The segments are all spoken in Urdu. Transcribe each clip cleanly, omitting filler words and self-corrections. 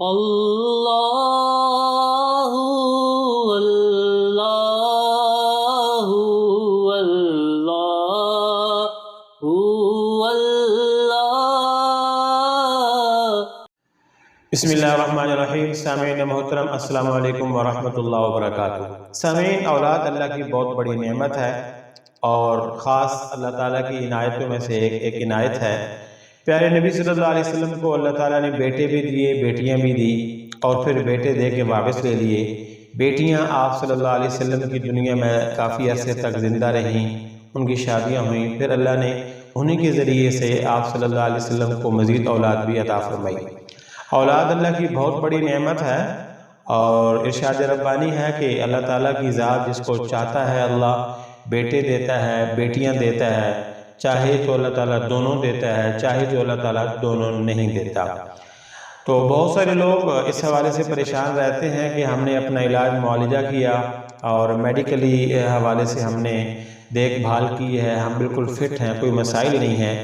اللہ اللہ اللہ اللہ۔ بسم اللہ الرحمن الرحیم۔ سامعین محترم، السلام علیکم ورحمۃ اللہ وبرکاتہ۔ سامعین، اولاد اللہ کی بہت بڑی نعمت ہے اور خاص اللہ تعالیٰ کی عنایتوں میں سے ایک عنایت ہے۔ پیارے نبی صلی اللہ علیہ وسلم کو اللہ تعالیٰ نے بیٹے بھی دیے، بیٹیاں بھی دی، اور پھر بیٹے دے کے واپس لے لیے۔ بیٹیاں آپ صلی اللہ علیہ وسلم کی دنیا میں کافی عرصے تک زندہ رہیں، ان کی شادیاں ہوئیں، پھر اللہ نے انہی کے ذریعے سے آپ صلی اللہ علیہ وسلم کو مزید اولاد بھی عطا فرمائی۔ اولاد اللہ کی بہت بڑی نعمت ہے اور ارشاد ربانی ہے کہ اللہ تعالیٰ کی ذات جس کو چاہتا ہے اللہ بیٹے دیتا ہے، بیٹیاں دیتا ہے، چاہے تو اللہ تعالیٰ دونوں دیتا ہے، چاہے تو اللہ تعالیٰ دونوں نہیں دیتا۔ تو بہت سارے لوگ اس حوالے سے پریشان رہتے ہیں کہ ہم نے اپنا علاج معالجہ کیا اور میڈیکلی حوالے سے ہم نے دیکھ بھال کی ہے، ہم بالکل فٹ ہیں، کوئی مسائل نہیں ہیں،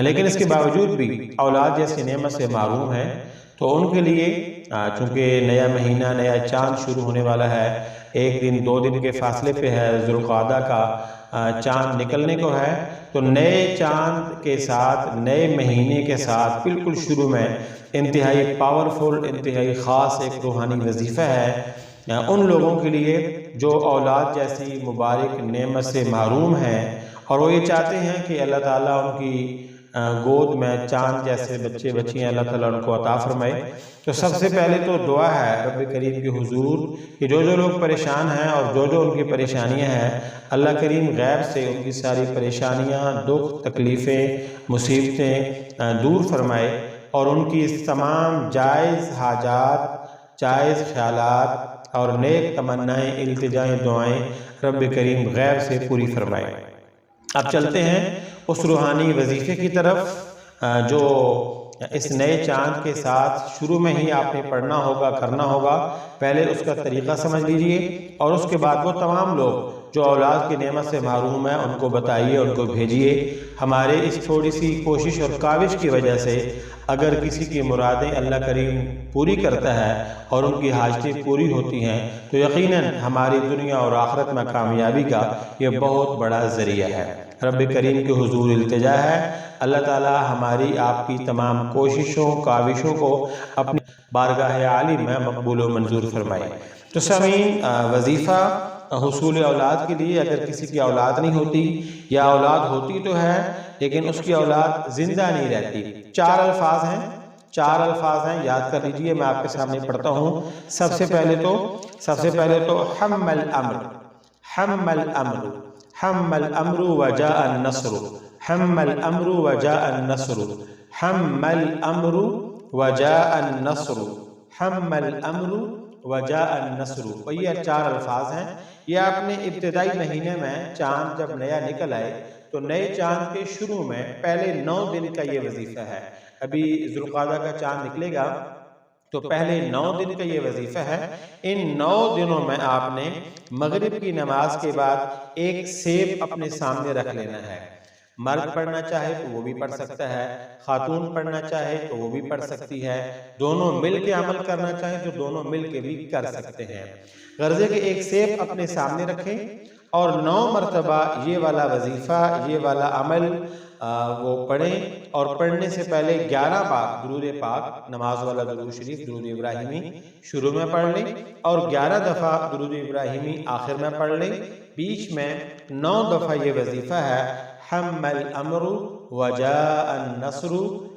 لیکن اس کے باوجود بھی اولاد جیسی نعمت سے محروم ہیں۔ تو ان کے لیے چونکہ نیا مہینہ، نیا چاند شروع ہونے والا ہے، ایک دن دو دن کے فاصلے پہ ہے، ذوالقعدہ کا چاند نکلنے کو ہے، تو نئے چاند کے ساتھ، نئے مہینے کے ساتھ بالکل شروع میں انتہائی پاورفل، انتہائی خاص ایک روحانی وظیفہ ہے ان لوگوں کے لیے جو اولاد جیسی مبارک نعمت سے محروم ہیں اور وہ یہ چاہتے ہیں کہ اللہ تعالیٰ ان کی گود میں چاند جیسے بچے بچیاں اللہ تعالیٰ ان کو عطا فرمائے۔ تو سب سے پہلے تو دعا ہے رب کریم کی حضور کہ جو لوگ پریشان ہیں اور جو ان کی پریشانیاں ہیں، اللہ کریم غیب سے ان کی ساری پریشانیاں، دکھ، تکلیفیں، مصیبتیں دور فرمائے اور ان کی تمام جائز حاجات، جائز خیالات اور نیک تمنائیں، التجائیں، دعائیں رب کریم غیب سے پوری فرمائے۔ اب چلتے ہیں اس روحانی وظیفے کی طرف جو اس نئے چاند کے ساتھ شروع میں ہی آپ نے پڑھنا ہوگا، کرنا ہوگا۔ پہلے اس کا طریقہ سمجھ لیجئے اور اس کے بعد وہ تمام لوگ جو اولاد کی نعمت سے محروم ہیں ان کو بتائیے، ان کو بھیجیے۔ ہمارے اس تھوڑی سی کوشش اور کاوش کی وجہ سے اگر کسی کی مرادیں اللہ کریم پوری کرتا ہے اور ان کی حاجتیں پوری ہوتی ہیں تو یقیناً ہماری دنیا اور آخرت میں کامیابی کا یہ بہت بڑا ذریعہ ہے۔ رب کریم کے حضور التجا ہے اللہ تعالیٰ ہماری آپ کی تمام کوششوں، کاوشوں کو اپنی بارگاہ عالی میں مقبول و منظور فرمائے۔ تو سامعین، وظیفہ حصول اولاد کے لیے اگر کسی کی اولاد نہیں ہوتی یا اولاد ہوتی تو ہے لیکن اس کی اولاد زندہ نہیں رہتی، چار الفاظ ہیں، یاد کر لیجئے، میں آپ کے سامنے پڑھتا ہوں۔ سب سے پہلے تو حم الامر، حم الامر، حم الامر وجاء النصر، حم الامر وجاء النصر، حم الامر وجاء النصر، حم الامر وجاء النصر۔ اور یہ چار الفاظ ہیں، یہ آپ نے ابتدائی مہینے میں چاند جب نیا نکل آئے تو نئے چاند کے شروع میں پہلے 9 دن کا یہ وظیفہ ہے۔ ابھی ذوالقعدہ کا چاند نکلے گا تو پہلے 9 دن کا یہ وظیفہ ہے۔ ان 9 دنوں میں آپ نے مغرب کی نماز کے بعد ایک سیب اپنے سامنے رکھ لینا ہے۔ مرد پڑھنا چاہے تو وہ بھی پڑھ سکتا ہے، خاتون پڑھنا چاہے تو وہ بھی پڑھ سکتی ہے، دونوں مل کے عمل کرنا چاہیں تو دونوں مل کے بھی کر سکتے ہیں۔ غرض ہے کہ ایک سیب اپنے سامنے رکھیں اور 9 مرتبہ یہ والا وظیفہ، یہ والا عمل وہ پڑھیں، اور پڑھنے سے پہلے 11 بار درود پاک، نماز والا درود شریف، درود ابراہیمی شروع میں پڑھ لیں اور 11 دفعہ درود ابراہیمی آخر میں پڑھ لیں۔ بیچ میں 9 دفعہ یہ وظیفہ ہے حم الامر وجاء النصر،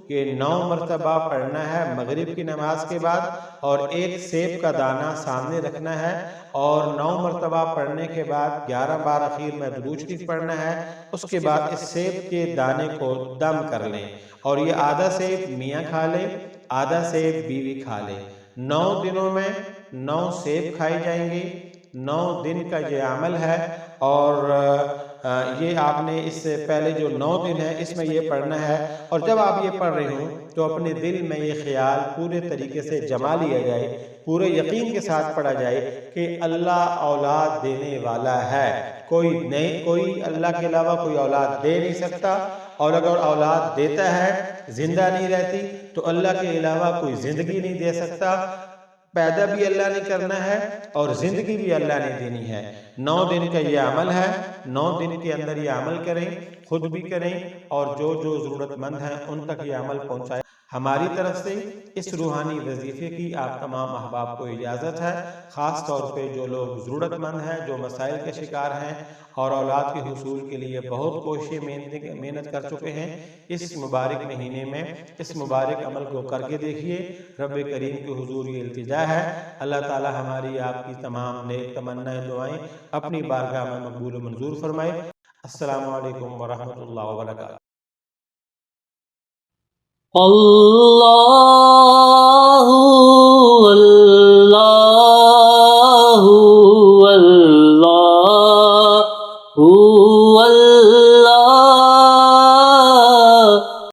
یہ 9 مرتبہ پڑھنا ہے مغرب کی نماز کے بعد، اور ایک سیب کا دانہ سامنے رکھنا ہے اور 9 مرتبہ پڑھنے کے بعد 11 بار اخیر میں درود شریف پڑھنا ہے۔ اس کے بعد اس سیب کے دانے کو دم کر لیں اور یہ آدھا سیب میاں کھا لیں، آدھا سیب بیوی کھا لیں۔ 9 دنوں میں 9 سیب کھائے جائیں گے، 9 دن کا یہ عمل ہے۔ اور یہ آپ نے اس سے پہلے جو 9 دن ہے اس میں یہ پڑھنا ہے، اور جب آپ یہ پڑھ رہے ہوں تو اپنے دل میں یہ خیال پورے طریقے سے جما لیا جائے، پورے یقین کے ساتھ پڑھا جائے کہ اللہ اولاد دینے والا ہے، کوئی اللہ کے علاوہ کوئی اولاد دے نہیں سکتا، اور اگر اولاد دیتا ہے زندہ نہیں رہتی تو اللہ کے علاوہ کوئی زندگی نہیں دے سکتا، پیدا بھی اللہ نے کرنا ہے اور زندگی بھی اللہ نے دینی ہے۔ 9 دن کا یہ عمل ہے، 9 دن کے اندر یہ عمل کریں، خود بھی کریں اور جو ضرورت مند ہیں ان تک یہ عمل پہنچائیں۔ ہماری طرف سے اس روحانی وظیفے کی آپ تمام احباب کو اجازت ہے، خاص طور پہ جو لوگ ضرورت مند ہیں، جو مسائل کے شکار ہیں اور اولاد کے حصول کے لیے بہت کوششیں محنت کر چکے ہیں، اس مبارک مہینے میں اس مبارک عمل کو کر کے دیکھیے۔ رب کریم کے حضور یہ التجا ہے، اللہ تعالی ہماری آپ کی تمام نیک تمنائیں دعائیں اپنی بارگاہ میں مقبول و منظور فرمائے۔ السلام علیکم ورحمۃ اللہ وبرکاتہ۔ اللہ